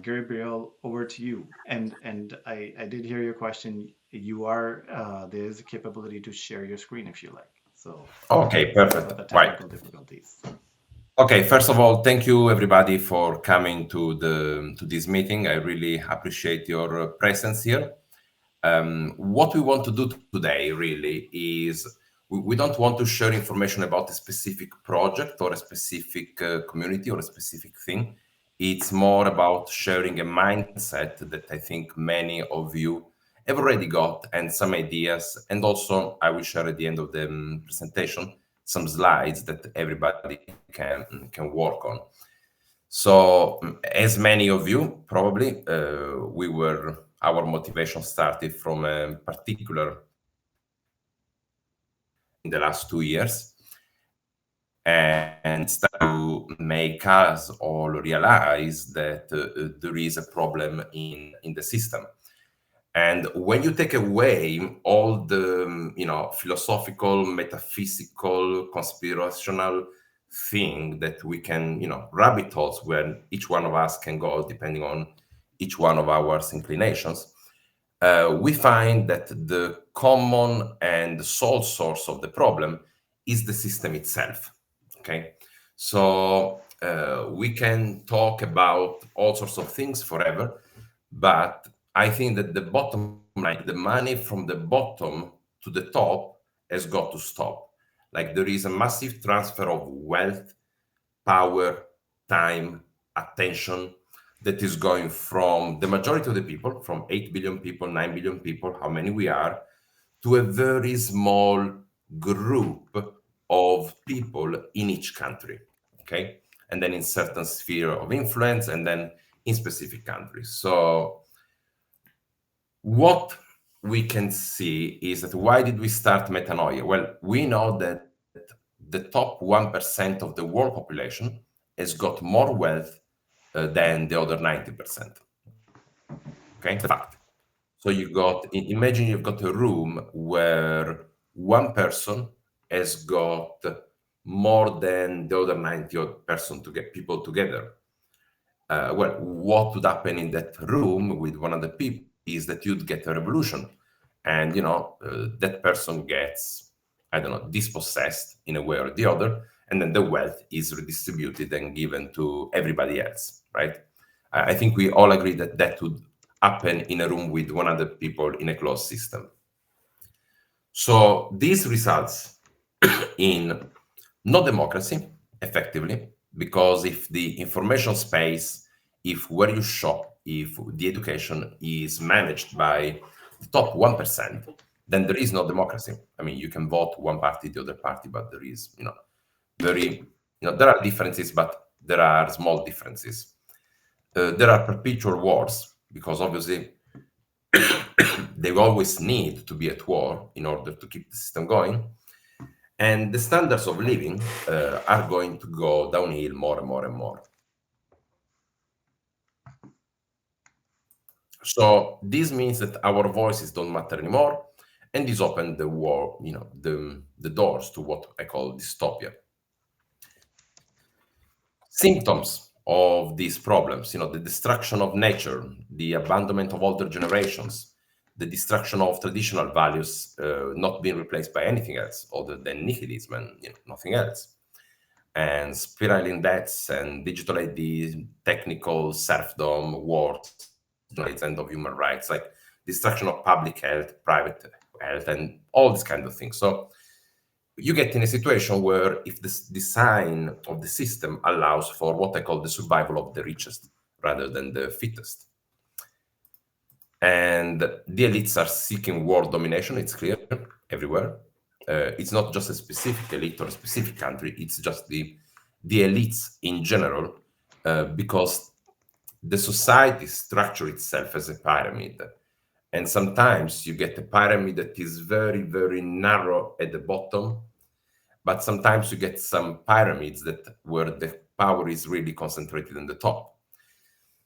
Gabriele, over to you. And I did hear your question. You are there is a capability to share your screen if you like. So Okay, sorry perfect. about the Right. technical difficulties. Okay, first of all, thank you everybody for coming to this meeting. I really appreciate your presence here. What we want to do today really is we don't want to share information about a specific project or a specific community or a specific thing. It's more about sharing a mindset that I think many of you have already got and some ideas. And also, I will share at the end of the presentation some slides that everybody can work on. So, as many of you probably, our motivation started from a particular in the last 2 years, and start to make us all realize that there is a problem in the system. And when you take away all the philosophical, metaphysical, conspirational thing that we can rabbit holes where each one of us can go depending on each one of our inclinations, we find that the common and sole source of the problem is the system itself. Okay, so we can talk about all sorts of things forever, but I think that the bottom line, the money from the bottom to the top, has got to stop. Like, there is a massive transfer of wealth, power, time, attention that is going from the majority of the people, from 8 billion people, 9 billion people, how many we are, to a very small group of people in each country. Okay. And then in certain sphere of influence, and then in specific countries. So what we can see is that why did we start metanoia? Well, we know that the top 1% of the world population has got more wealth than the other 90%. Okay, it's a fact. So imagine you've got a room where one person has got more than the other 90% to get people together. Well, what would happen in that room with one other people is that you'd get a revolution, and that person gets, I don't know, dispossessed in a way or the other, and then the wealth is redistributed and given to everybody else, right? I think we all agree that that would happen in a room with 100 people in a closed system. So this results in no democracy, effectively, because if the information space, if where you shop, if the education is managed by the top 1%, then there is no democracy. I mean, you can vote one party, the other party, but there is, there are differences, but there are small differences. There are perpetual wars, because obviously they always need to be at war in order to keep the system going. And the standards of living are going to go downhill more and more and more. So this means that our voices don't matter anymore, and this opened the war, the doors to what I call dystopia. Symptoms of these problems, the destruction of nature, the abandonment of older generations, the destruction of traditional values not being replaced by anything else other than nihilism and nothing else, and spiraling debts and digital ID, technical serfdom, wars, end of human rights, like destruction of public health, private health, and all these kind of things. So you get in a situation where if the design of the system allows for what I call the survival of the richest rather than the fittest. And the elites are seeking world domination, it's clear, everywhere. It's not just a specific elite or a specific country, it's just the elites in general, because the society structure itself as a pyramid. And sometimes you get a pyramid that is very, very narrow at the bottom, but sometimes you get some pyramids where the power is really concentrated in the top.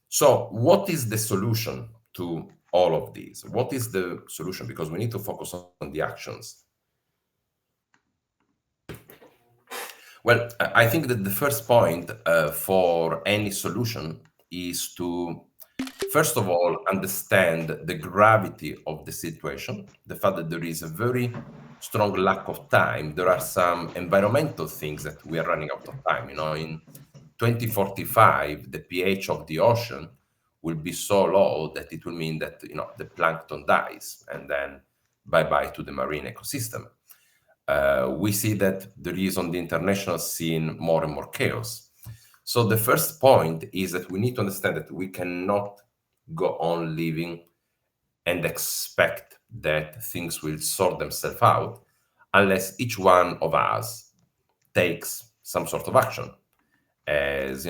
So what is the solution to all of these? What is the solution? Because we need to focus on the actions. Well, I think that the first point for any solution is to, first of all, understand the gravity of the situation, the fact that there is a very strong lack of time. There are some environmental things that we are running out of time. In 2045, the pH of the ocean will be so low that it will mean that the plankton dies, and then bye bye to the marine ecosystem. We see that there is on the international scene more and more chaos. So the first point is that we need to understand that we cannot go on living and expect that things will sort themselves out unless each one of us takes some sort of action, as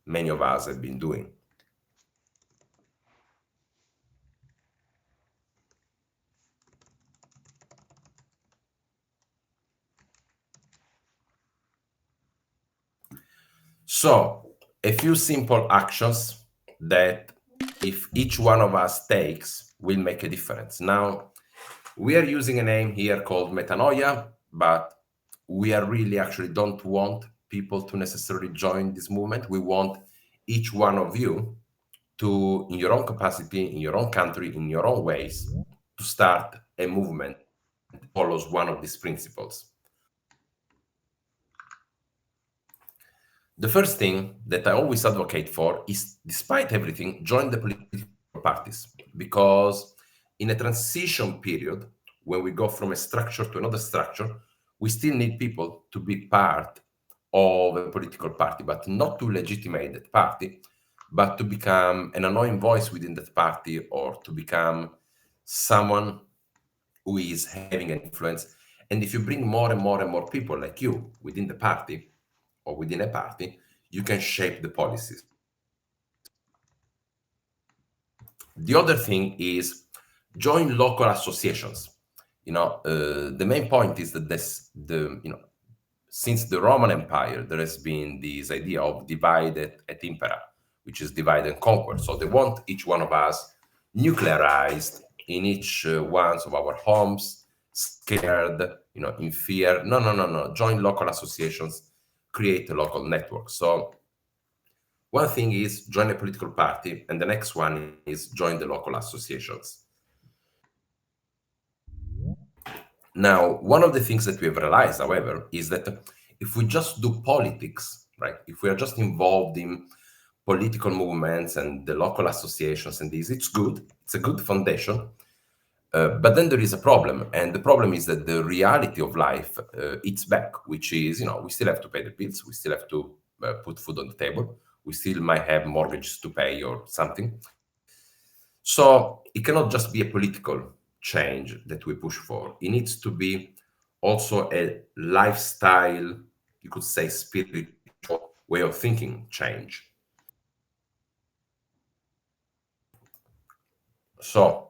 many of us have been doing. So a few simple actions that if each one of us takes will make a difference. Now, we are using a name here called metanoia, but we are really actually don't want people to necessarily join this movement. We want each one of you to, in your own capacity, in your own country, in your own ways, to start a movement that follows one of these principles. The first thing that I always advocate for is, despite everything, join the political parties. Because in a transition period, when we go from a structure to another structure, we still need people to be part of a political party, but not to legitimate that party, but to become an annoying voice within that party, or to become someone who is having an influence. And if you bring more and more and more people like you within the party or within a party, you can shape the policies. The other thing is join local associations. The main point is that since the Roman Empire, there has been this idea of divide et impera, which is divide and conquer. So they want each one of us nuclearized in each one of our homes, scared, in fear. No, no, no, no. Join local associations, create a local network. So one thing is join a political party, and the next one is join the local associations. Now, one of the things that we have realized, however, is that if we just do politics, right, if we are just involved in political movements and the local associations and these, it's good, it's a good foundation. But then there is a problem, and the problem is that the reality of life eats back, which is, we still have to pay the bills, we still have to put food on the table, we still might have mortgages to pay or something. So it cannot just be a political change that we push for. It needs to be also a lifestyle, you could say spiritual way of thinking change. So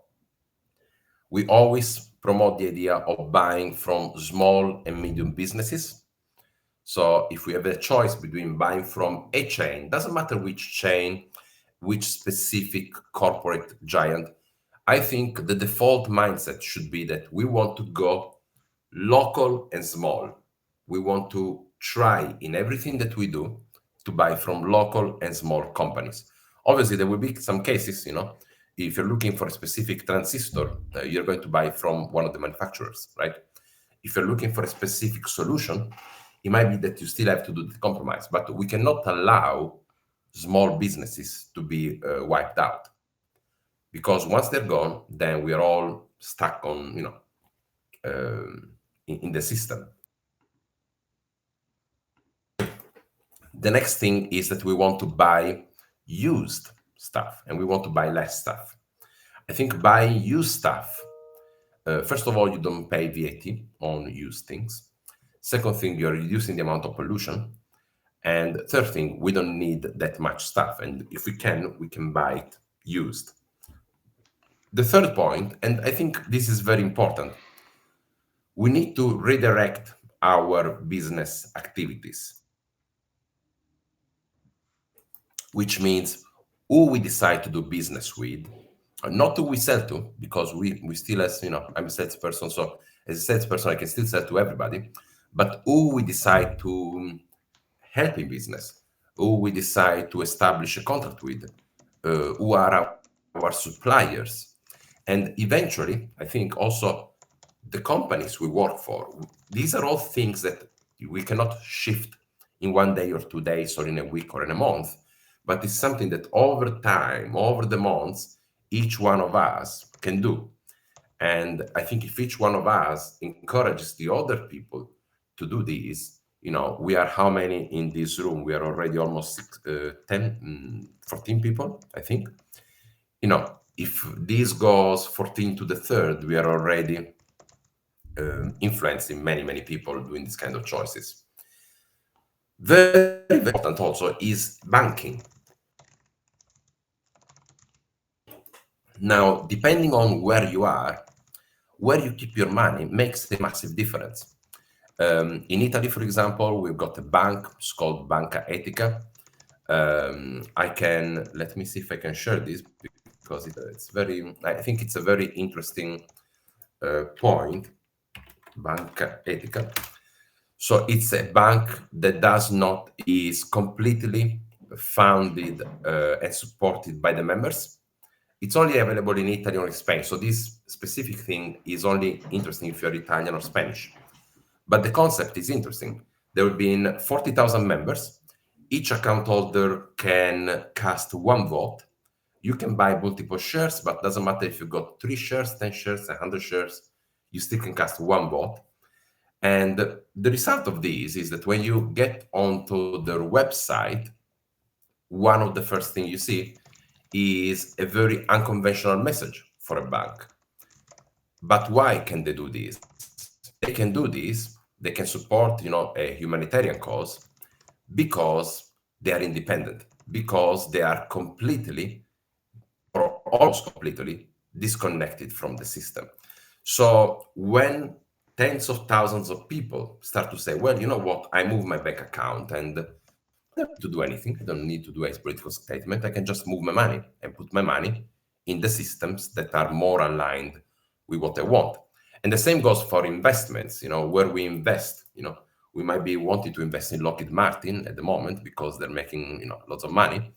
we always promote the idea of buying from small and medium businesses. So if we have a choice between buying from a chain, doesn't matter which chain, which specific corporate giant, I think the default mindset should be that we want to go local and small. We want to try in everything that we do to buy from local and small companies. Obviously, there will be some cases, if you're looking for a specific transistor, you're going to buy from one of the manufacturers, right? If you're looking for a specific solution, it might be that you still have to do the compromise, but we cannot allow small businesses to be wiped out, because once they're gone, then we are all stuck on, in the system. The next thing is that we want to buy used stuff, and we want to buy less stuff. I think buying used stuff, first of all, you don't pay VAT on used things. Second thing, you're reducing the amount of pollution. And third thing, we don't need that much stuff. And if we can buy it used. The third point, and I think this is very important, we need to redirect our business activities, which means who we decide to do business with, not who we sell to, because we still, as I'm a salesperson, so as a salesperson, I can still sell to everybody, but who we decide to help in business, who we decide to establish a contract with, who are our suppliers. And eventually, I think also the companies we work for, these are all things that we cannot shift in 1 day or 2 days or in a week or in a month, but it's something that over time, over the months, each one of us can do. And I think if each one of us encourages the other people to do this, we are how many in this room? We are already almost 10, 14 people, I think. If this goes 14 to the third, we are already influencing many, many people doing this kind of choices. Very, very important also is banking. Now, depending on where you are, where you keep your money makes a massive difference. In Italy, for example, we've got a bank, it's called Banca Etica. Let me see if I can share this because I think it's a very interesting point. Banca Etica. So it's a bank that is completely founded and supported by the members. It's only available in Italy or in Spain. So this specific thing is only interesting if you're Italian or Spanish. But the concept is interesting. There will be 40,000 members. Each account holder can cast one vote. You can buy multiple shares, but doesn't matter if you got 3 shares, 10 shares, 100 shares, you still can cast one vote. And the result of this is that when you get onto their website, one of the first things you see is a very unconventional message for a bank. But why can they do this? They can do this, they can support, a humanitarian cause because they are independent, because they are completely or almost completely disconnected from the system. So when tens of thousands of people start to say, well, you know what, I move my bank account and I don't need to do anything. I don't need to do a political statement. I can just move my money and put my money in the systems that are more aligned with what I want. And the same goes for investments, where we invest, we might be wanting to invest in Lockheed Martin at the moment because they're making, lots of money.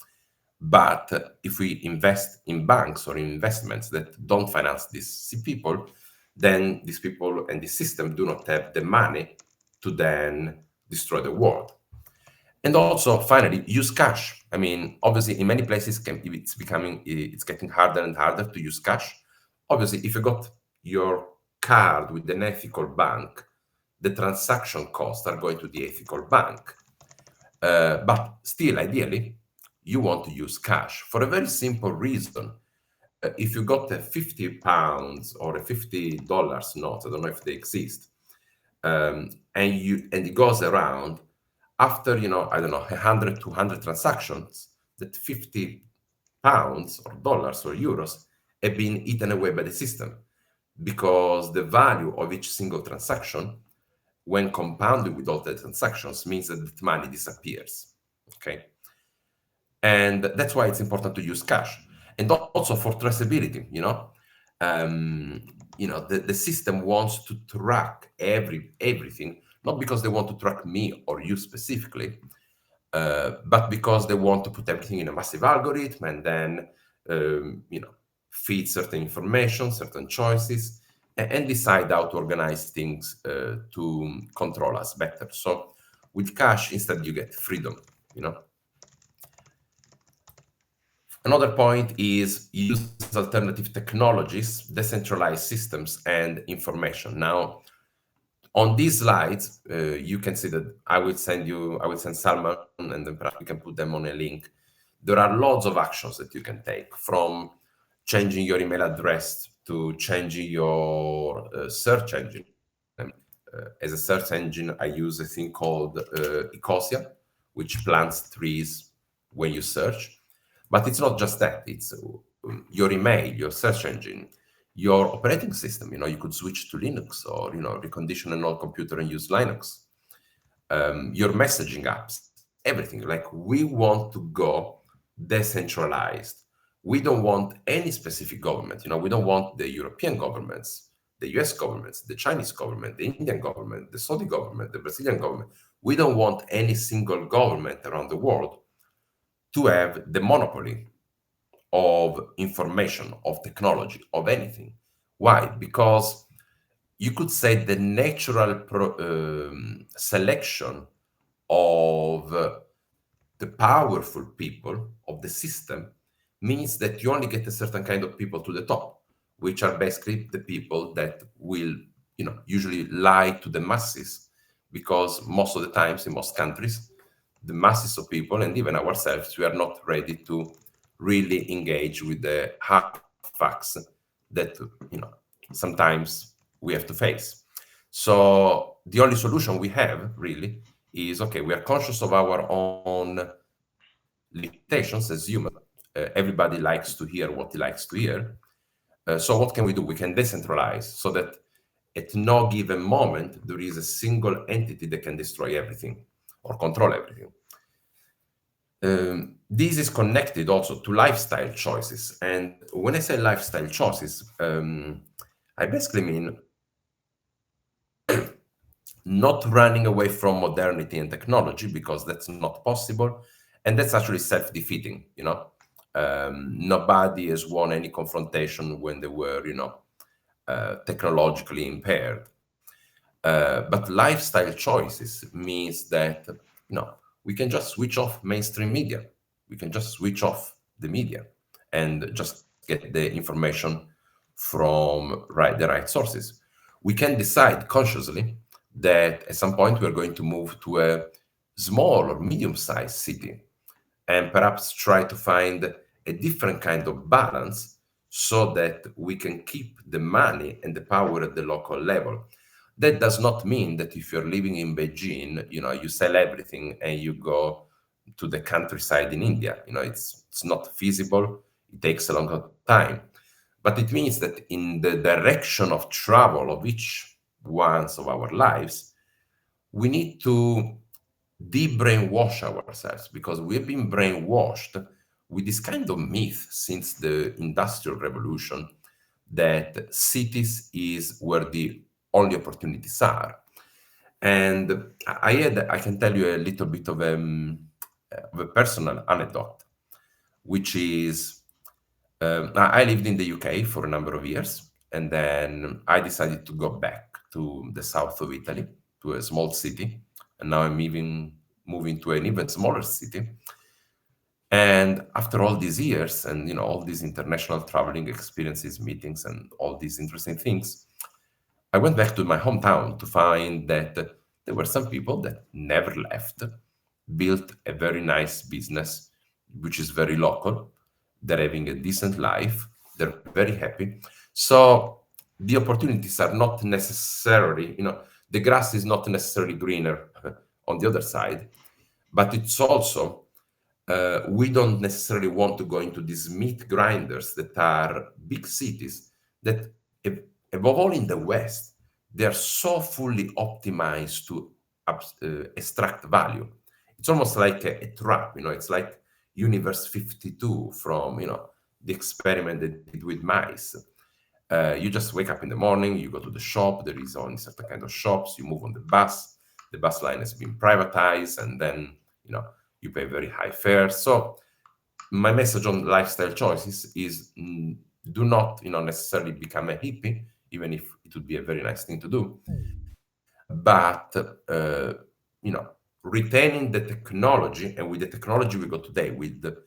But if we invest in banks or in investments that don't finance these people, then these people and the system do not have the money to then destroy the world. And also, finally, use cash. I mean, obviously, in many places, it's getting harder and harder to use cash. Obviously, if you got your card with an ethical bank, the transaction costs are going to the ethical bank. But still, ideally, you want to use cash for a very simple reason. If you got a £50 or a $50 note, I don't know if they exist, and it goes around, after, I don't know, 100, 200 transactions, that £50 or dollars or euros have been eaten away by the system, because the value of each single transaction, when compounded with all the transactions, means that the money disappears. Okay. And that's why it's important to use cash. And also for traceability, the system wants to track everything, not because they want to track me or you specifically, but because they want to put everything in a massive algorithm and then, feed certain information, certain choices, and decide how to organize things to control us better. So with cash, instead, you get freedom. Another point is use alternative technologies, decentralized systems, and information. Now, on these slides, you can see that I will send Salman, and then perhaps we can put them on a link. There are lots of actions that you can take, from changing your email address to changing your search engine. As a search engine, I use a thing called Ecosia, which plants trees when you search. But it's not just that. It's your email, your search engine, your operating system. You could switch to Linux or, recondition an old computer and use Linux. Your messaging apps, everything. Like, we want to go decentralized. We don't want any specific government. We don't want the European governments, the US governments, the Chinese government, the Indian government, the Saudi government, the Brazilian government. We don't want any single government around the world. to have the monopoly of information, of technology, of anything. Why? Because you could say the natural selection of the powerful people of the system means that you only get a certain kind of people to the top, which are basically the people that will, usually lie to the masses, because most of the times in most countries, the masses of people and even ourselves, we are not ready to really engage with the hard facts that, sometimes we have to face. So the only solution we have really is, okay, we are conscious of our own limitations as humans. Everybody likes to hear what he likes to hear. So what can we do? We can decentralize so that at no given moment there is a single entity that can destroy everything or control everything. This is connected also to lifestyle choices. And when I say lifestyle choices, I basically mean not running away from modernity and technology, because that's not possible, and that's actually self-defeating. Nobody has won any confrontation when they were, technologically impaired. But lifestyle choices means that, we can just switch off mainstream media. We can just switch off the media and just get the information from the right sources. We can decide consciously that at some point we are going to move to a small or medium-sized city, and perhaps try to find a different kind of balance so that we can keep the money and the power at the local level. That does not mean that if you're living in Beijing, you sell everything and you go to the countryside in India. It's not feasible. It takes a long time. But it means that in the direction of travel of each one of our lives, we need to de-brainwash ourselves, because we've been brainwashed with this kind of myth since the Industrial Revolution that cities is where the only opportunities are. And I can tell you a little bit of a personal anecdote, which is, I lived in the UK for a number of years, and then I decided to go back to the south of Italy, to a small city, and now I'm moving to an even smaller city. And after all these years, and all these international traveling experiences, meetings, and all these interesting things, I went back to my hometown to find that there were some people that never left, built a very nice business, which is very local. They're having a decent life. They're very happy. So the opportunities are not necessarily, the grass is not necessarily greener on the other side, but it's also, we don't necessarily want to go into these meat grinders that are big cities that, above all in the West, they are so fully optimized to extract value. It's almost like a trap. It's like Universe 52 from, the experiment they did with mice. You just wake up in the morning, you go to the shop, there is only certain kind of shops, you move on the bus line has been privatized, and then, you pay very high fares. So my message on lifestyle choices is, do not, necessarily become a hippie, even if it would be a very nice thing to do. But, retaining the technology, and with the technology we got today, with the,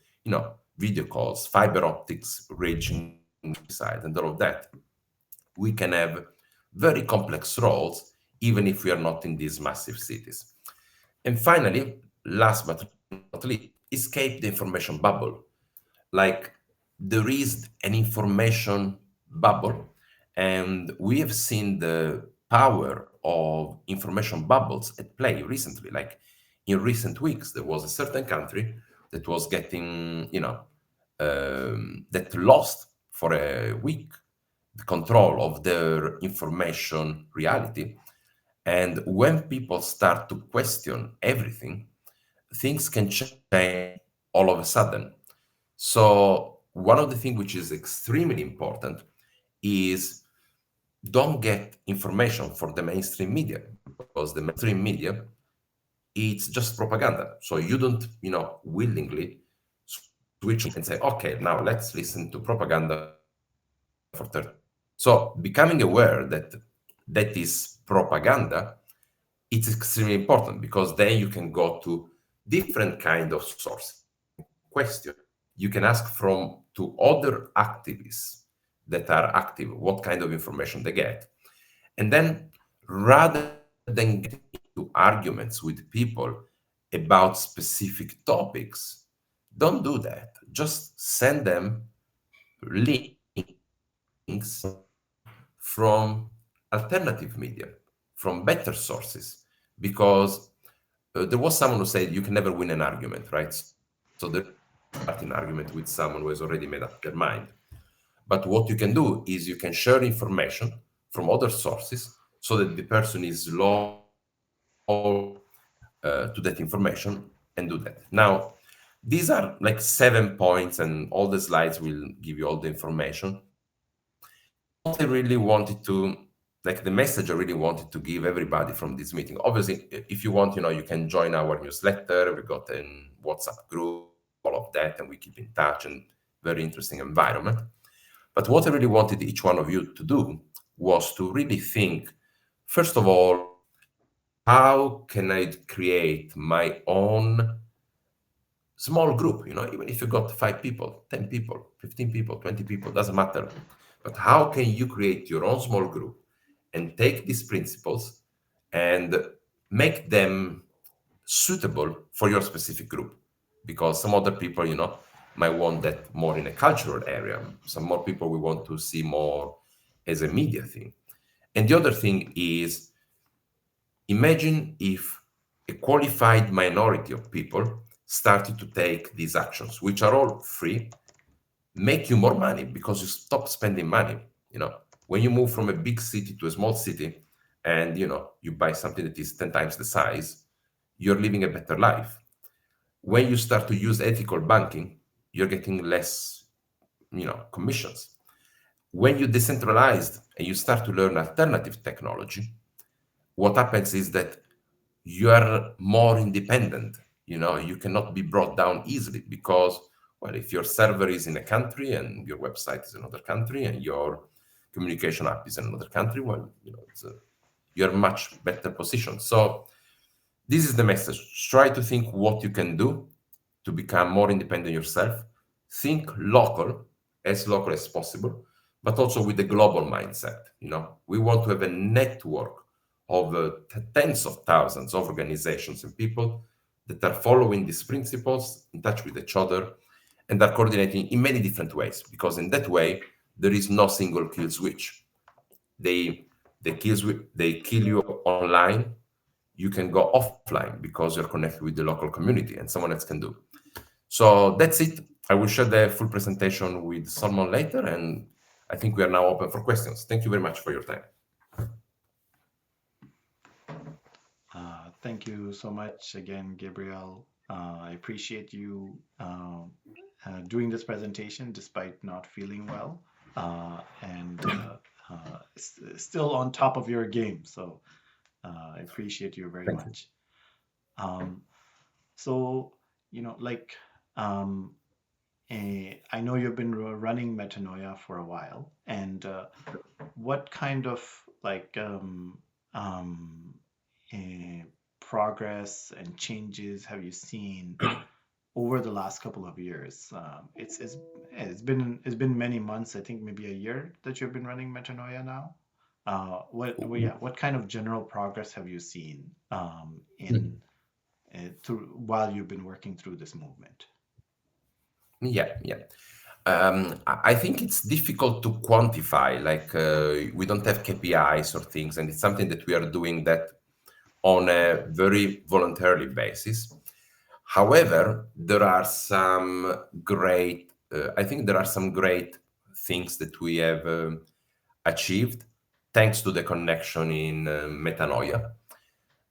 video calls, fiber optics reaching the countryside, and all of that, we can have very complex roles, even if we are not in these massive cities. And finally, last but not least, escape the information bubble. Like, there is an information bubble, and we have seen the power of information bubbles at play recently. Like, in recent weeks, there was a certain country that was getting, that lost for a week the control of their information reality. And when people start to question everything, things can change all of a sudden. So one of the things which is extremely important is, don't get information from the mainstream media, because the mainstream media, it's just propaganda. So you don't, willingly switch and say, okay, now let's listen to propaganda for 30. So becoming aware that that is propaganda, it's extremely important because then you can go to different kind of sources and question. You can ask from to other activists that are active what kind of information they get. And then rather than getting into arguments with people about specific topics, don't do that. Just send them links from alternative media, from better sources, because there was someone who said you can never win an argument, right? So there is no point in starting an argument with someone who has already made up their mind. But what you can do is you can share information from other sources so that the person is loyal to that information and do that. Now, these are like 7 points, and all the slides will give you all the information. What I really wanted to, like the message I really wanted to give everybody from this meeting. Obviously, if you want, you can join our newsletter. We got a WhatsApp group, all of that, and we keep in touch and very interesting environment. But what I really wanted each one of you to do was to really think, first of all, how can I create my own small group? Even if you got 5 people, 10 people, 15 people, 20 people, doesn't matter. But how can you create your own small group and take these principles and make them suitable for your specific group? Because some other people, might want that more in a cultural area. Some more people we want to see more as a media thing. And the other thing is, imagine if a qualified minority of people started to take these actions, which are all free, make you more money because you stop spending money. When you move from a big city to a small city and you buy something that is 10 times the size, you're living a better life. When you start to use ethical banking, you're getting less commissions. When you decentralized and you start to learn alternative technology, what happens is that you are more independent. You cannot be brought down easily because, well, if your server is in a country and your website is in another country and your communication app is in another country, well, you're much better positioned. So this is the message. Try to think what you can do to become more independent yourself. Think local as possible, but also with the global mindset. We want to have a network of tens of thousands of organizations and people that are following these principles, in touch with each other, and are coordinating in many different ways. Because in that way, there is no single kill switch. They kill you online. You can go offline because you're connected with the local community, and someone else can do. So that's it. I will share the full presentation with Salman later, and I think we are now open for questions. Thank you very much for your time. Thank you so much again, Gabriele. I appreciate you doing this presentation despite not feeling well, and still on top of your game. So I appreciate you very Thank you. much. Um, so, like, I know you've been running Metanoia for a while, and what kind of like eh, progress and changes have you seen over the last couple of years? It's been many months, I think maybe a year that you've been running Metanoia now. What kind of general progress have you seen in through while you've been working through this movement? Yeah, yeah. I think it's difficult to quantify. Like we don't have KPIs or things, and it's something that we are doing that on a very voluntarily basis. However, there are some great. I think there are some great things that we have achieved thanks to the connection in Metanoia.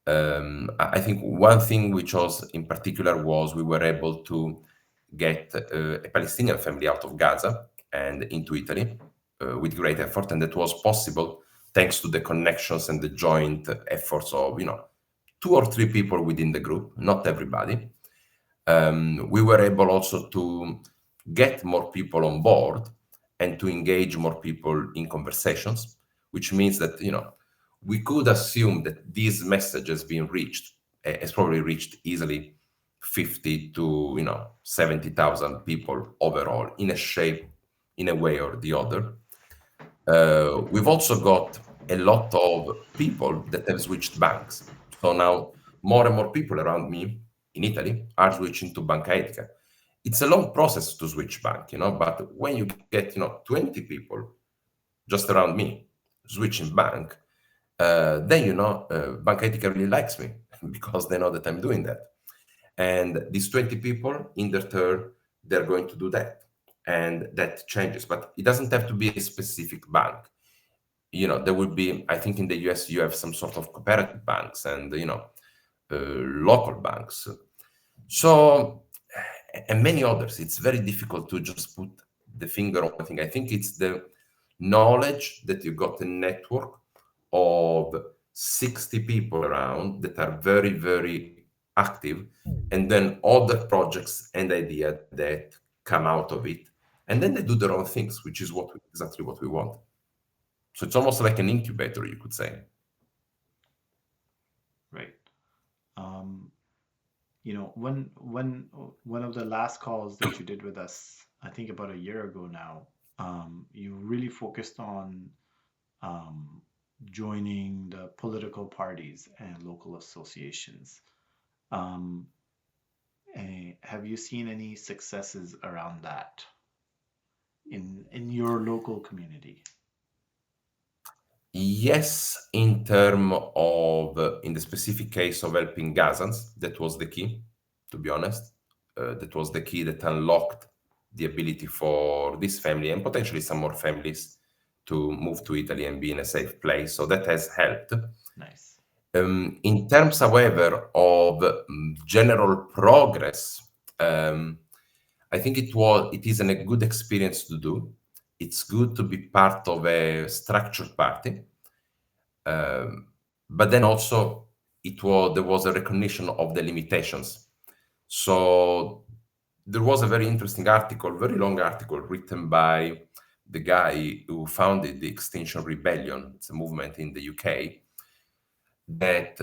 I think one thing which was in particular was we were able to get a Palestinian family out of Gaza and into Italy with great effort, and that was possible thanks to the connections and the joint efforts of 2 or 3 people within the group, not everybody. We were able also to get more people on board and to engage more people in conversations, which means that, we could assume that this message has been reached, has probably reached easily 50 to 70,000 people overall in a shape, in a way or the other. We've also got a lot of people that have switched banks. So now more and more people around me in Italy are switching to Banca Etica. It's a long process to switch bank, but when you get, 20 people just around me switching bank, then, Banca Etica really likes me because they know that I'm doing that. And these 20 people in their turn, they're going to do that. And that changes, but it doesn't have to be a specific bank. There would be, I think in the US, you have some sort of cooperative banks and, local banks. So, and many others. It's very difficult to just put the finger on one thing. I think it's the knowledge that you got a network of 60 people around that are very, very active, and then other projects and ideas that come out of it. And then they do their own things, which is exactly what we want. So it's almost like an incubator, you could say. Right. Um, one of the last calls that you did with us, I think about a year ago now, you really focused on um, joining the political parties and local associations. Um, have you seen any successes around that in your local community? Yes, in term of, in the specific case of helping Gazans, that was the key, to be honest. That was the key that unlocked the ability for this family and potentially some more families to move to Italy and be in a safe place. So that has helped. Nice. In terms, however, of general progress, um, I think it is a good experience to do. It's good to be part of a structured party, um, but then also there was a recognition of the limitations. So there was a very interesting article, very long article written by the guy who founded the Extinction Rebellion. It's a movement in the UK that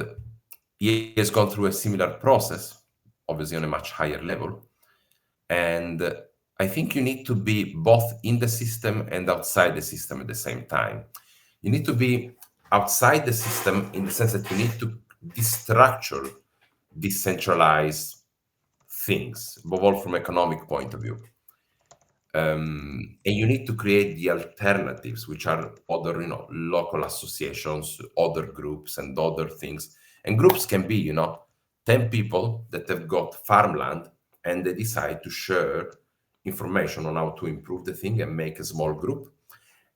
he has gone through a similar process, obviously on a much higher level. And I think you need to be both in the system and outside the system at the same time. You need to be outside the system in the sense that you need to destructure, decentralize things, above all from economic point of view. And you need to create the alternatives, which are other, local associations, other groups, and other things. And groups can be, 10 people that have got farmland and they decide to share information on how to improve the thing and make a small group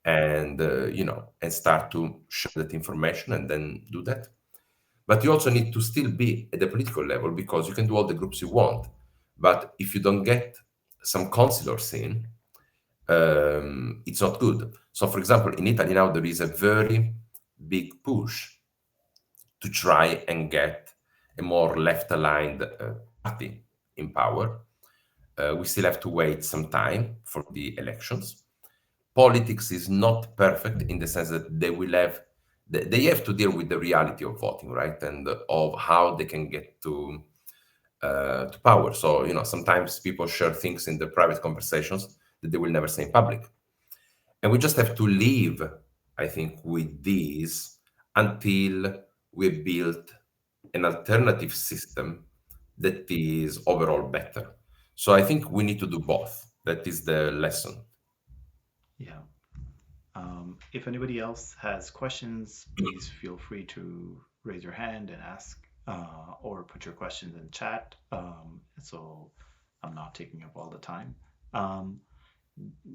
and, and start to share that information and then do that. But you also need to still be at the political level because you can do all the groups you want. But if you don't get some councillors in, it's not good. So, for example, in Italy now there is a very big push to try and get a more left-aligned party in power. We still have to wait some time for the elections. Politics is not perfect in the sense that they have to deal with the reality of voting, right, and of how they can get to power. So sometimes people share things in their private conversations that they will never say in public. And we just have to live, I think, with these until we build an alternative system that is overall better. So I think we need to do both. That is the lesson. Yeah. If anybody else has questions, please feel free to raise your hand and ask, or put your questions in chat. So I'm not taking up all the time. Um,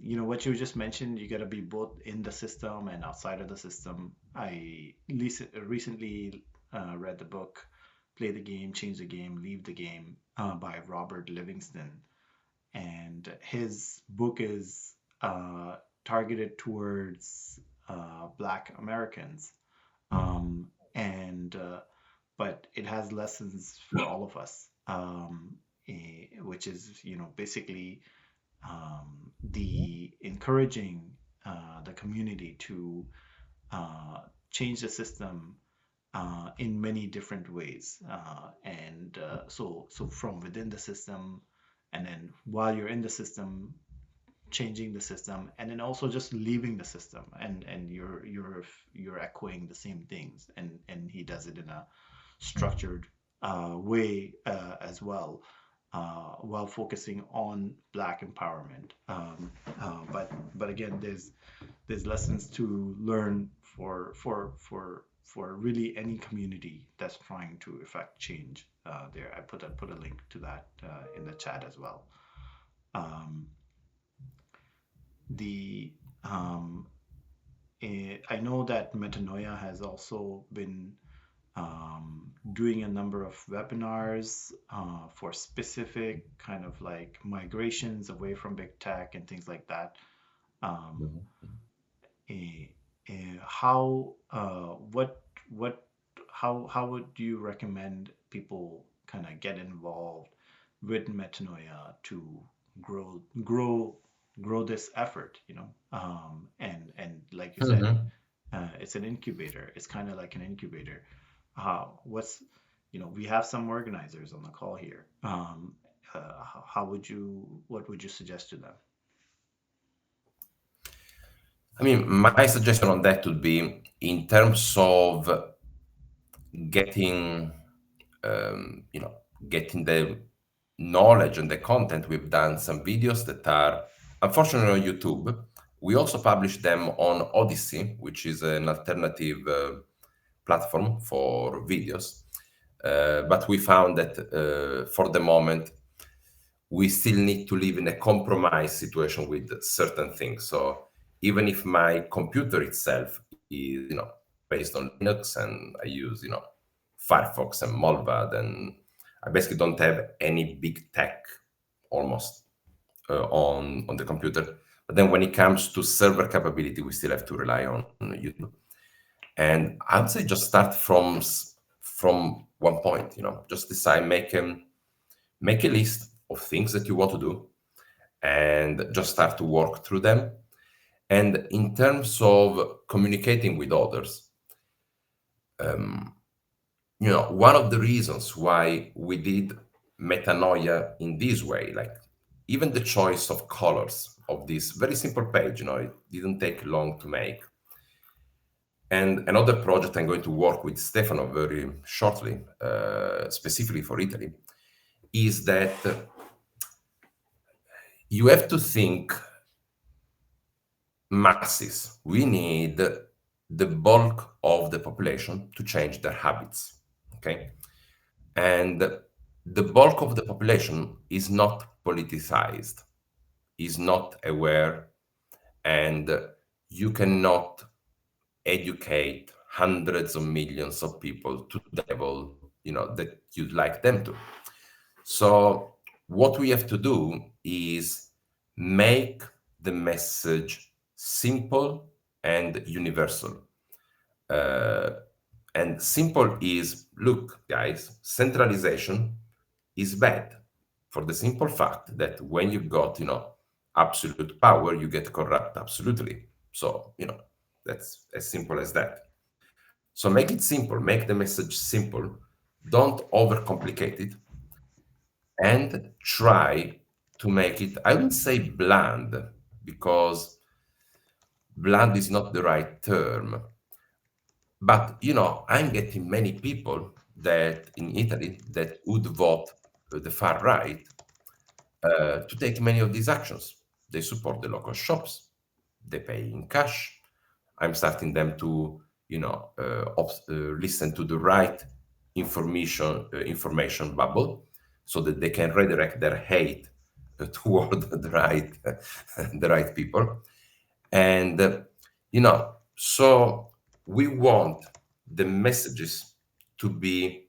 what you just mentioned, you got to be both in the system and outside of the system. I recently read the book Play the Game, Change the Game, Leave the Game by Robert Livingston. And his book is targeted towards Black Americans. And But it has lessons for all of us, which is, basically the encouraging the community to change the system in many different ways. So from within the system, and then while you're in the system, changing the system, and then also just leaving the system, and you're echoing the same things, and he does it in a structured way as well, while focusing on Black empowerment. But again, there's lessons to learn for really any community that's trying to effect change. There, I put a link to that in the chat as well. Um, the I know that Metanoia has also been doing a number of webinars for specific kind of like migrations away from big tech and things like that. Um, Mhm. eh, how what how would you recommend people kind of get involved with Metanoia to grow grow grow this effort, you know? And like you said, Mhm. it's an incubator. It's kind of like an incubator. What's, you know, we have some organizers on the call here. How would you, what would you suggest to them? I mean, my suggestion on that would be in terms of getting, getting the knowledge and the content. We've done some videos that are unfortunately on YouTube. We also publish them on Odyssey, which is an alternative platform for videos. But we found that for the moment, we still need to live in a compromise situation with certain things. So even if my computer itself is, based on Linux and I use, Firefox and Molvad, and I basically don't have any big tech almost on the computer. But then when it comes to server capability, we still have to rely on YouTube. And I'd say just start from one point. Just decide, make a list of things that you want to do, and just start to work through them. And in terms of communicating with others, one of the reasons why we did metanoia in this way, like even the choice of colors of this very simple page, it didn't take long to make. And another project I'm going to work with Stefano very shortly, specifically for Italy, is that you have to think masses. We need the bulk of the population to change their habits. Okay. And the bulk of the population is not politicized, is not aware, and you cannot educate hundreds of millions of people to the level that you'd like them to. So what we have to do is make the message simple and universal. Uh, and simple is, look, guys, centralization is bad for the simple fact that when you got, absolute power, you get corrupt absolutely. So, that's as simple as that. So make it simple, make the message simple. Don't overcomplicate it, and try to make it, I wouldn't say bland, because bland is not the right term. But I'm getting many people that in Italy that would vote the far right to take many of these actions. They support the local shops. They pay in cash. I'm starting them to, listen to the right information bubble, so that they can redirect their hate toward the right people. And so we want the messages to be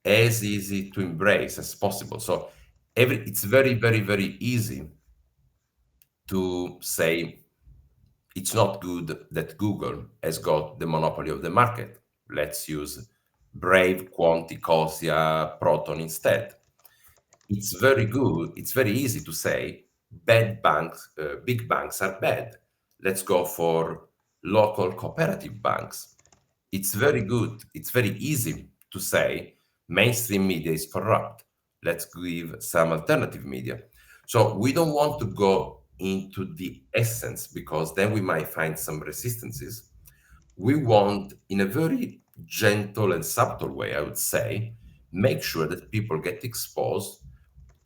as easy to embrace as possible. So it's very, very, very easy to say it's not good that Google has got the monopoly of the market. Let's use Brave, Quanticosia, Proton instead. It's very good. It's very easy to say big banks are bad. Let's go for local cooperative banks. It's very good. It's very easy to say mainstream media is corrupt. Let's give some alternative media. So we don't want to go into the essence because then we might find some resistances. We want, in a very gentle and subtle way, I would say, make sure that people get exposed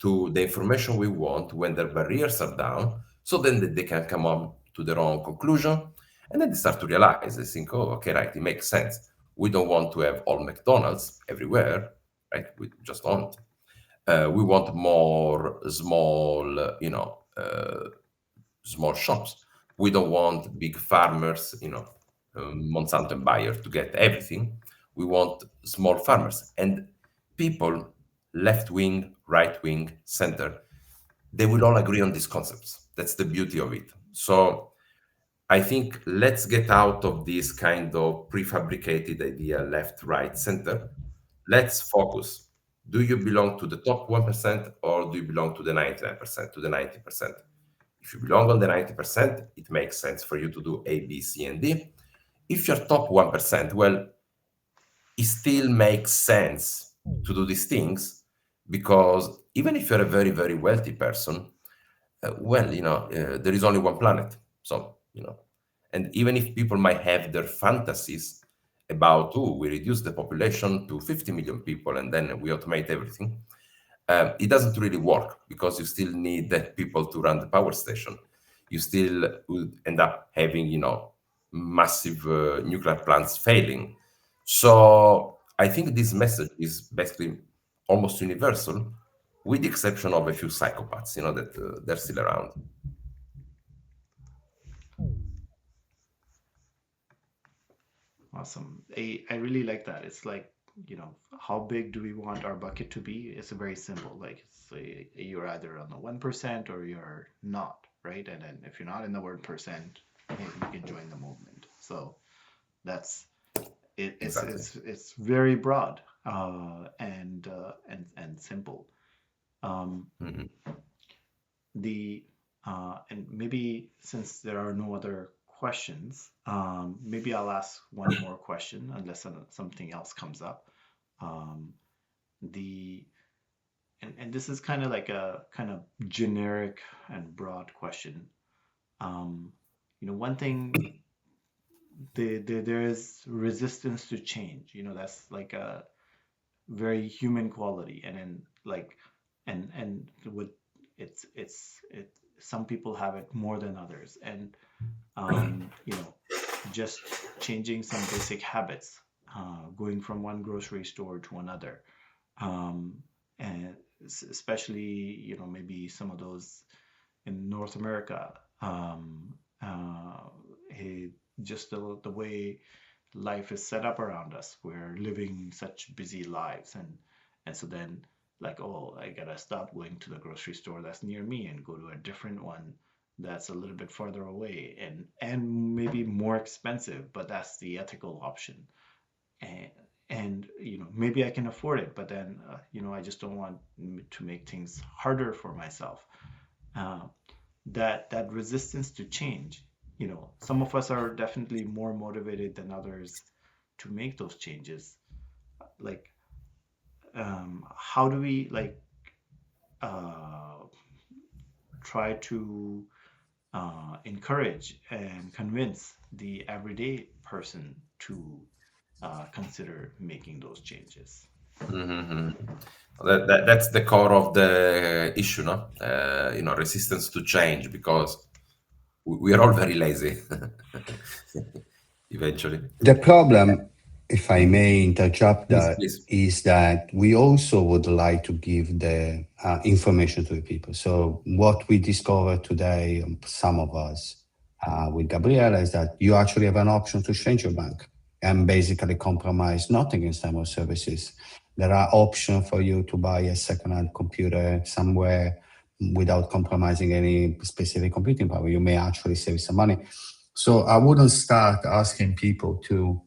to the information we want when their barriers are down, so then they can come on to their own conclusion, and then they start to realize, they think, oh, okay, right, it makes sense. We don't want to have all McDonald's everywhere, right? We just don't. We want more small, small shops. We don't want big farmers, Monsanto and Bayer to get everything. We want small farmers and people, left wing, right wing, center. They will all agree on these concepts. That's the beauty of it. So I think let's get out of this kind of prefabricated idea, left, right, center. Let's focus. Do you belong to the top 1% or do you belong to the 99%, to the 90%? If you belong on the 90%, it makes sense for you to do A, B, C, and D. If you're top 1%, well, it still makes sense to do these things because even if you're a very, very wealthy person, there is only one planet. So, and even if people might have their fantasies about, oh, we reduce the population to 50 million people and then we automate everything, it doesn't really work because you still need the people to run the power station. You still would end up having, massive nuclear plants failing. So I think this message is basically almost universal, with the exception of a few psychopaths, that they're still around. Awesome. I really like that. It's like, how big do we want our bucket to be? It's very simple. Like, you're either on the 1% or you're not, right? And then if you're not in the 1%, maybe you can join the movement. So that's it. It's Exactly. it's it's very broad and simple. Um, Mhm. the and maybe since there are no other questions, maybe I'll ask one more question unless something else comes up. Um, the and this is kind of like a kind of generic and broad question. Um, one thing, there is resistance to change. That's like a very human quality, and then like and with it some people have it more than others, and um, you know just changing some basic habits, going from one grocery store to another, um, and especially maybe some of those in North America, eh, just the way life is set up around us. We're living such busy lives, and so then, like, oh, I gotta stop going to the grocery store that's near me and go to a different one that's a little bit farther away and maybe more expensive, but that's the ethical option. And maybe I can afford it, but then I just don't want to make things harder for myself. uh, that resistance to change, some of us are definitely more motivated than others to make those changes. Like, how do we, like, uh, try to encourage and convince the everyday person to consider making those changes? Mhm. That's the core of the issue, no? Resistance to change, because we are all very lazy eventually. The problem, if I may interrupt Please, that, please. is that we also would like to give the information to the people. So what we discovered today, some of us, with Gabriele, is that you actually have an option to change your bank and basically compromise nothing in terms of services. There are options for you to buy a second-hand computer somewhere without compromising any specific computing power. You may actually save some money. So I wouldn't start asking people to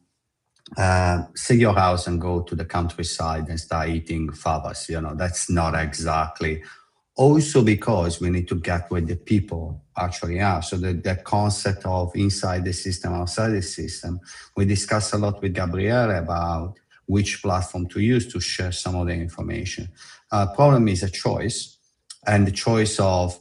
sell your house and go to the countryside and start eating favas. That's not exactly also because we need to get where the people actually are. So the concept of inside the system, outside the system, we discussed a lot with Gabriele about which platform to use to share some of the information. Problem is a choice, and the choice of,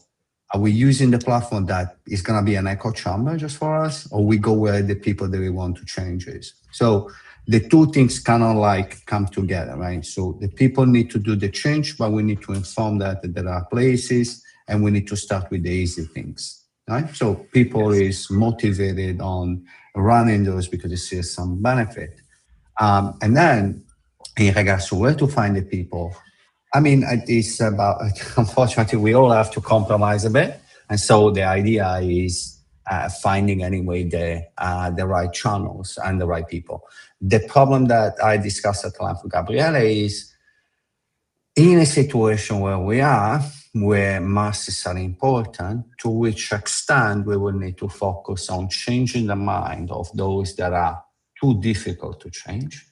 are we using the platform that is going to be an echo chamber just for us, or we go where the people that we want to change is? So the two things kind of like come together, right? So the people need to do the change, but we need to inform that there are places, and we need to start with the easy things, right? So people Yes. is motivated on running those because they see some benefit. And then in regards to where to find the people, I mean, it's about, unfortunately, we all have to compromise a bit. And so the idea is finding anyway the right channels and the right people. The problem that I discussed at length with Gabriele is, in a situation where we are, where masses are important, to which extent we will need to focus on changing the mind of those that are too difficult to change,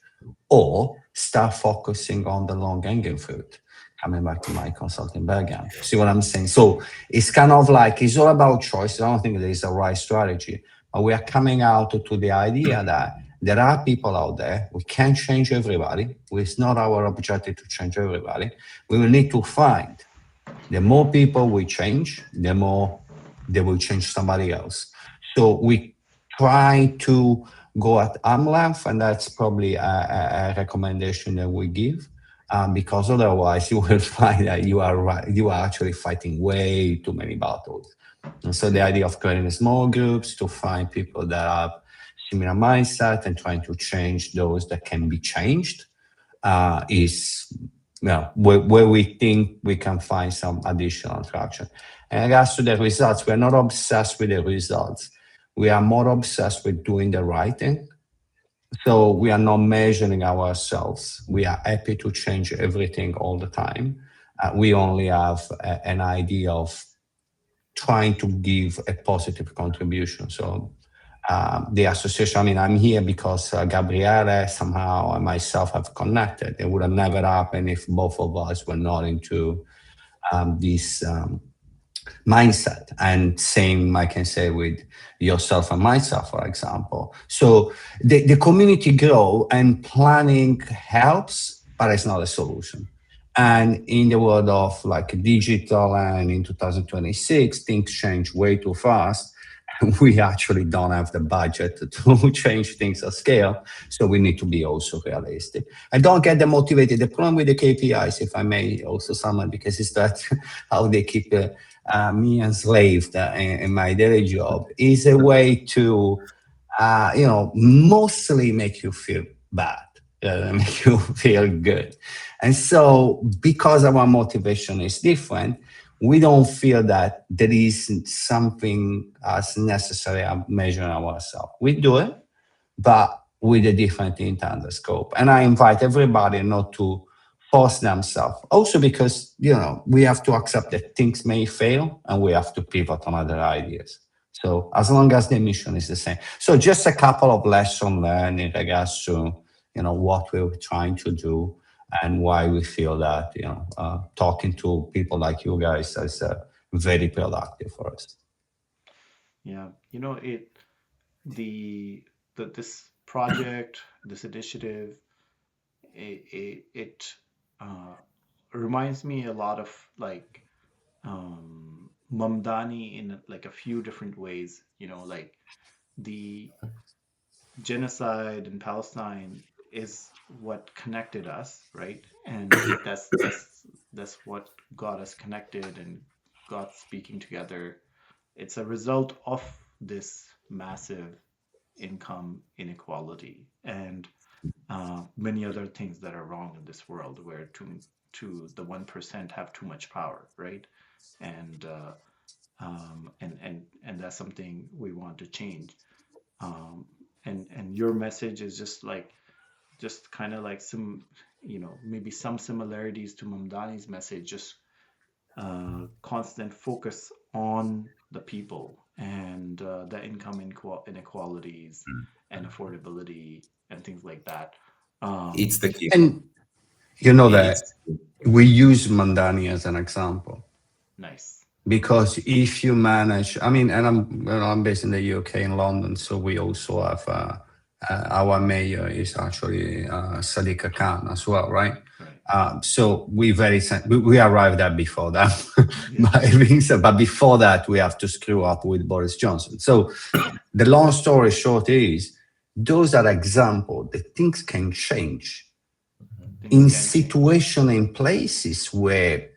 or start focusing on the long hanging fruit. Coming back to my consulting background, see what I'm saying? So it's kind of like, it's all about choice. I don't think there is a right strategy, but we are coming out to the idea that there are people out there. We can't change everybody. It's not our objective to change everybody. We will need to find, the more people we change, the more they will change somebody else. So we try to go at arm length, and that's probably a recommendation that we give, because otherwise you will find that you are actually fighting way too many battles. And so the idea of creating small groups to find people that have similar mindset and trying to change those that can be changed is where we think we can find some additional traction. And as to the results, we're not obsessed with the results. We are more obsessed with doing the right thing. So we are not measuring ourselves. We are happy to change everything all the time. We only have an idea of trying to give a positive contribution. So the association, I mean, I'm here because Gabriele somehow and myself have connected. It would have never happened if both of us were not into this mindset. And same, I can say, with yourself and myself, for example. So the community grow, and planning helps, but it's not a solution. And in the world of like digital, and in 2026, things change way too fast. We actually don't have the budget to change things at scale. So we need to be also realistic. I don't get them motivated. The problem with the KPIs, if I may also summon, because it's that how they keep me enslaved in my daily job, is a way to, mostly make you feel bad, make you feel good. And so because our motivation is different, we don't feel that there is something as necessary as measuring ourselves. We do it, but with a different intent and scope. And I invite everybody not to force themselves. Also because, we have to accept that things may fail, and we have to pivot on other ideas. So as long as the mission is the same. So just a couple of lessons learned in regards to, what we're trying to do, and why we feel that talking to people like you guys is very productive for us. Yeah, this project, this initiative, it uh, reminds me a lot of like Mamdani in like a few different ways. Like the genocide in Palestine is what connected us, right? And that's what got us connected and got speaking together. It's a result of this massive income inequality and many other things that are wrong in this world, where the 1% have too much power, right? And and that's something we want to change. Um, and your message is just kind of like some, maybe some similarities to Mamdani's message, just constant focus on the people and the income inequalities and affordability and things like that. It's the key. And you know that It's we use Mandani as an example. Nice. Because if you manage, I mean, and I'm based in the UK in London, so we also have our mayor is actually Sadiq Khan as well, right? So we arrived there before that. But before that, we have to screw up with Boris Johnson. So the long story short is, those are examples that things can change in situation in places where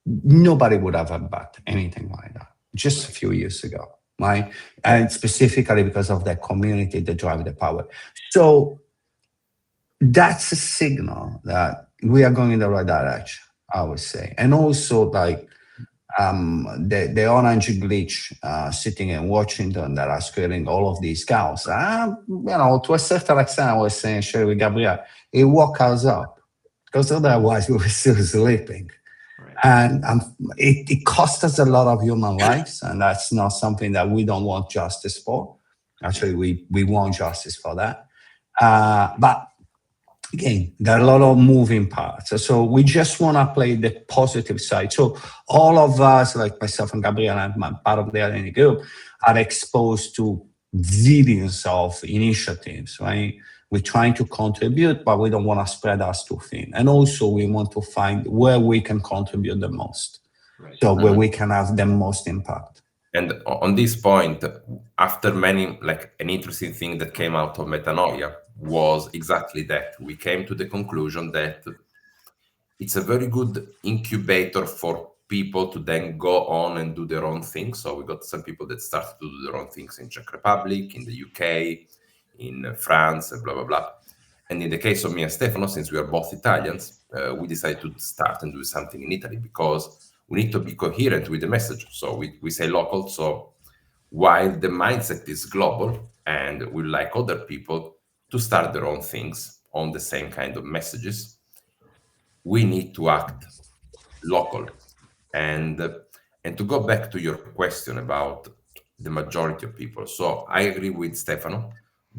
nobody would have backed anything like that just a few years ago, right? And specifically because of that community that drive the power. So that's a signal that we are going in the right direction, I would say. And also, like, the orange glitch sitting in Washington that are squaring all of these cows, to a certain extent, I was saying, share with Gabriele, it woke us up, because otherwise we were still sleeping. And it cost us a lot of human lives, and that's not something that we don't want justice for. Actually, we want justice for that. But again, there are a lot of moving parts. So we just want to play the positive side. So all of us, like myself and Gabriele, and I'm part of the Identity Group, are exposed to zillions of initiatives, right? We're trying to contribute, but we don't want to spread us too thin. And also we want to find where we can contribute the most. So where we can have the most impact. And on this point, after many, like, an interesting thing that came out of Metanoia was exactly that. We came to the conclusion that it's a very good incubator for people to then go on and do their own thing. So we got some people that started to do their own things in Czech Republic, in the UK, in France, and blah, blah, blah. And in the case of me and Stefano, since we are both Italians, we decided to start and do something in Italy, because we need to be coherent with the message. So we say local. So while the mindset is global, and we like other people to start their own things on the same kind of messages, we need to act local. And to go back to your question about the majority of people. So I agree with Stefano.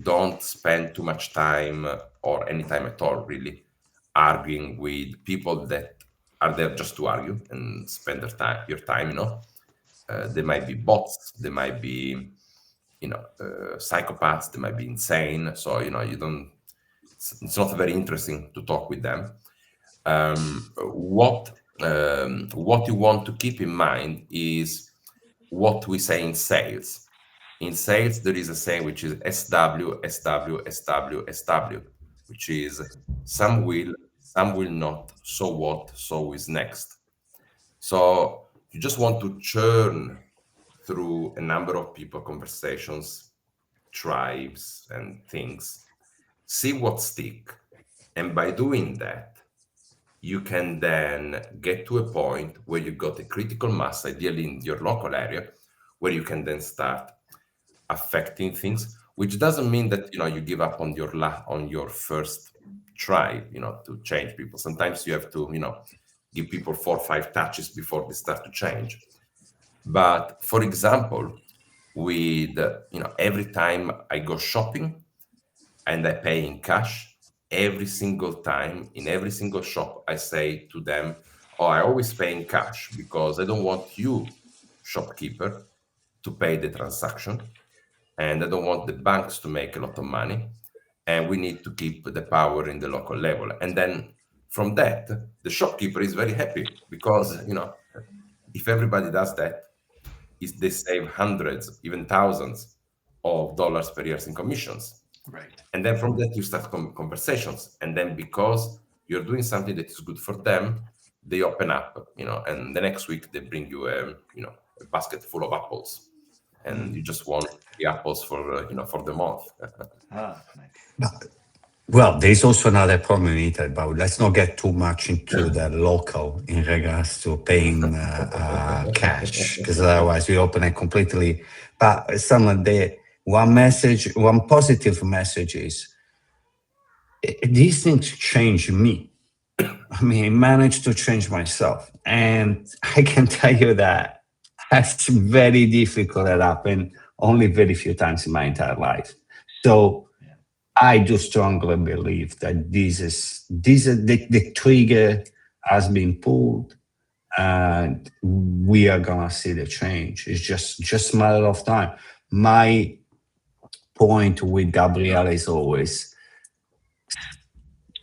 Don't spend too much time, or any time at all, really, arguing with people that are there just to argue and spend your time. They might be bots, they might be, psychopaths, they might be insane. So, it's not very interesting to talk with them. What you want to keep in mind is what we say in sales. In sales, there is a saying which is SW, SW, SW, SW, which is some will not, so what, so is next. So you just want to churn through a number of people, conversations, tribes, and things, see what stick. And by doing that, you can then get to a point where you got a critical mass, ideally in your local area, where you can then start affecting things, which doesn't mean that you give up on your first try to change people. Sometimes you have to give people 4 or 5 touches before they start to change. But for example, with every time I go shopping and I pay in cash, every single time in every single shop I say to them, I always pay in cash because I don't want you, shopkeeper, to pay the transaction. And I don't want the banks to make a lot of money. And we need to keep the power in the local level. And then from that, the shopkeeper is very happy because, if everybody does that, they save hundreds, even thousands of dollars per year in commissions. Right. And then from that, you start conversations. And then because you're doing something that is good for them, they open up, and the next week they bring you a basket full of apples. And you just want the apples for the month. Nice. Well, there's also another problem in Italy, but let's not get too much into the local in regards to paying cash, because otherwise we open it completely. But one positive message is these things change me. I mean, I managed to change myself, and I can tell you that that's very difficult. That happened only very few times in my entire life. So I do strongly believe that the trigger has been pulled, and we are gonna see the change. It's just a matter of time. My point with Gabriele is always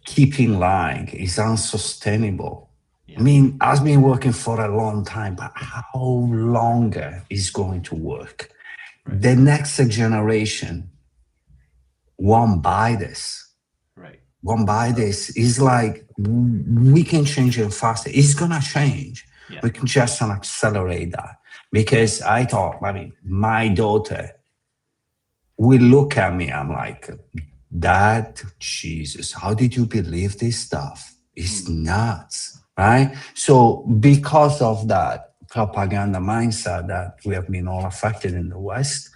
keeping lying is unsustainable. Yeah. I mean, I've been working for a long time, but how longer is going to work? Right. The next generation won't buy this. Right. Won't buy this. It's like we can change it faster. It's gonna change. Yeah. We can just accelerate that. Because I thought, I mean, my daughter will look at me. I'm like, Dad, Jesus, how did you believe this stuff? It's nuts, right? So because of that propaganda mindset that we have been all affected in the West,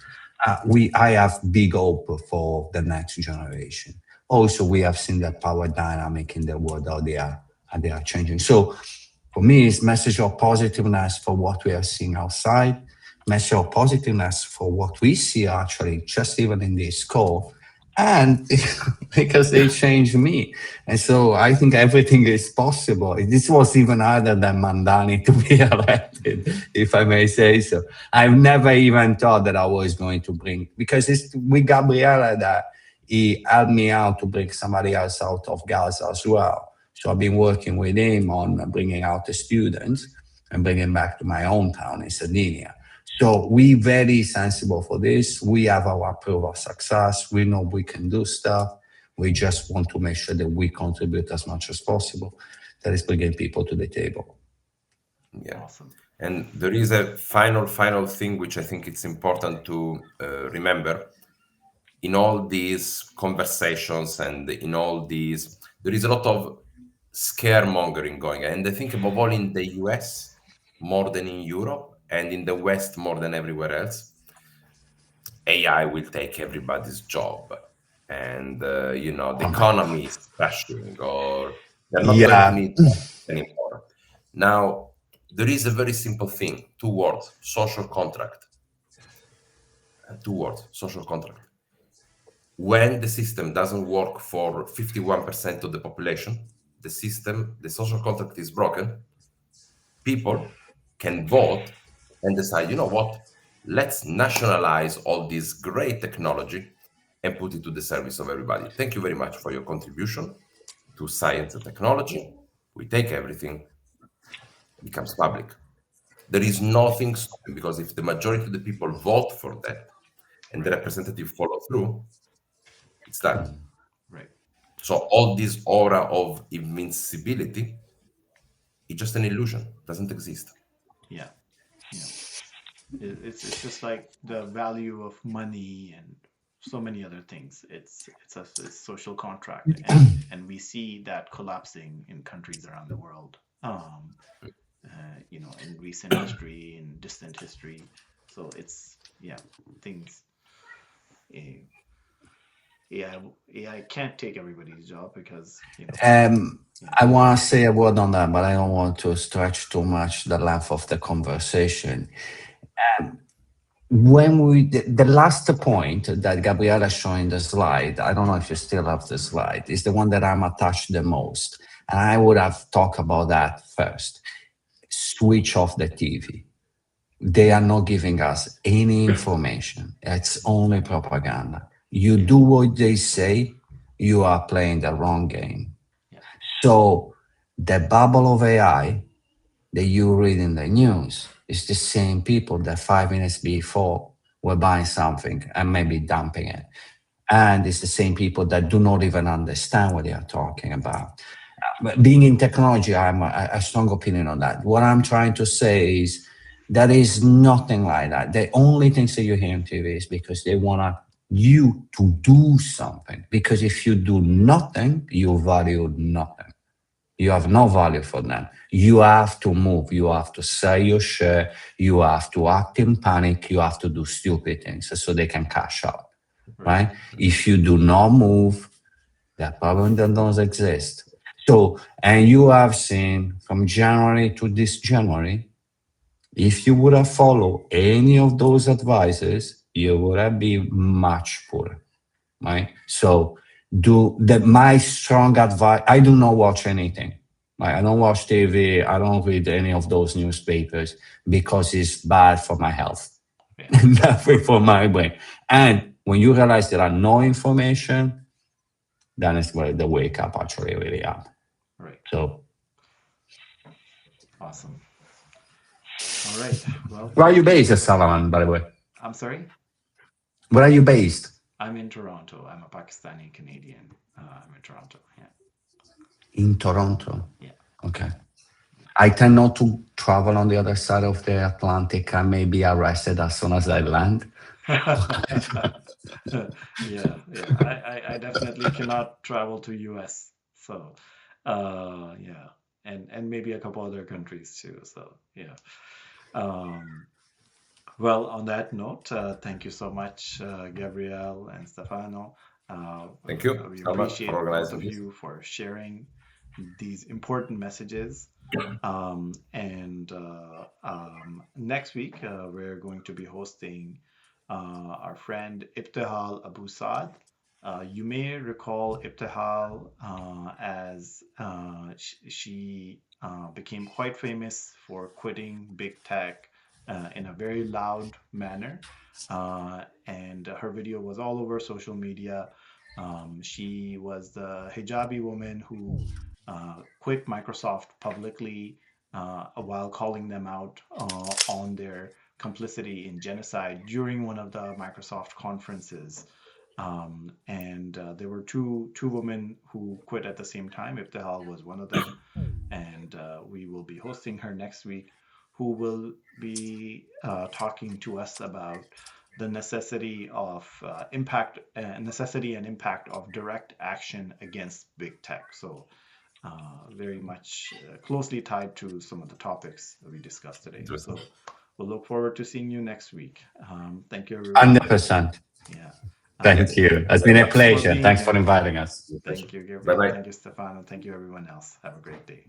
I have big hope for the next generation. Also, we have seen the power dynamic in the world how they are changing. So for me, it's message of positiveness for what we are seeing outside, message of positiveness for what we see actually just even in this call, and because they changed me. And so I think everything is possible. This was even harder than Mandani to be elected, if I may say so. I've never even thought that I was going to bring, because it's with Gabriele that he helped me out to bring somebody else out of Gaza as well. So I've been working with him on bringing out the students and bringing back to my hometown in Sardinia. So we're very sensible for this. We have our proof of success. We know we can do stuff. We just want to make sure that we contribute as much as possible. That is bringing people to the table. Yeah. Awesome. And there is a final thing which I think it's important to remember. In all these conversations and in all these, there is a lot of scaremongering going on. And I think above all in the US, more than in Europe, and in the West more than everywhere else, AI will take everybody's job. And, the economy is crashing, or they're not going to need anymore. Now, there is a very simple thing, 2 words, social contract. 2 words, social contract. When the system doesn't work for 51% of the population, the social contract is broken. People can vote and decide, you know what, let's nationalize all this great technology and put it to the service of everybody. Thank you very much for your contribution to science and technology. We take everything, it becomes public. There is nothing stopping, because if the majority of the people vote for that and the representative follow through, it's done. Right. So all this aura of invincibility is just an illusion, doesn't exist. Yeah. It's just like the value of money and so many other things. It's a social contract, and we see that collapsing in countries around the world. In recent history, in distant history. So it's things. AI can't take everybody's job because I want to say a word on that, but I don't want to stretch too much the length of the conversation. When the last point that Gabriele showed in the slide, I don't know if you still have the slide, is the one that I'm attached the most. And I would have talked about that first. Switch off the TV. They are not giving us any information. It's only propaganda. You do what they say, you are playing the wrong game. Yeah. So the bubble of AI that you read in the news is the same people that 5 minutes before were buying something and maybe dumping it. And it's the same people that do not even understand what they are talking about. But being in technology, I have a strong opinion on that. What I'm trying to say is there is nothing like that. The only things that you hear on TV is because they want you to do something. Because if you do nothing, you value nothing. You have no value for them. You have to move. You have to sell your share. You have to act in panic. You have to do stupid things so they can cash out, right? If you do not move, that problem doesn't exist. So, and you have seen from January to this January, if you would have followed any of those advices, you would have been much poorer, right? So my strong advice, I do not watch anything. I don't watch TV. I don't read any of those newspapers because it's bad for my health. Yeah. Nothing for my brain. And when you realize there are no information, then it's where the wake up actually really up. Right. So, Awesome. All right. Well, where are you based, Salaman, by the way? I'm sorry? Where are you based? I'm in Toronto. I'm a Pakistani Canadian. I'm in Toronto. Yeah. In Toronto? Yeah. Okay. I tend not to travel on the other side of the Atlantic. I may be arrested as soon as I land. Yeah. I definitely cannot travel to US. So, yeah, and maybe a couple other countries too. So, yeah. Um, well, on that note, thank you so much, Gabriele and Stefano. Thank you, We Salman, appreciate for both organizing of this. you for sharing these important messages. Next week, we're going to be hosting our friend Ibtihal Abu Saad. You may recall Ibtihal as she became quite famous for quitting big tech in a very loud manner. And her video was all over social media. She was the hijabi woman who quit Microsoft publicly while calling them out on their complicity in genocide during one of the Microsoft conferences. There were two women who quit at the same time. Ibtihal was one of them, and we will be hosting her next week, who will be talking to us about the necessity and impact of direct action against big tech. So very much closely tied to some of the topics that we discussed today. Interesting. So we'll look forward to seeing you next week. Thank you, everyone. 100%. Yeah. Thank you. It's been a Thanks for pleasure. being Thanks for here. inviting us. Thank you, Gabriele. Bye-bye. Thank you, Stefano. Thank you, everyone else. Have a great day.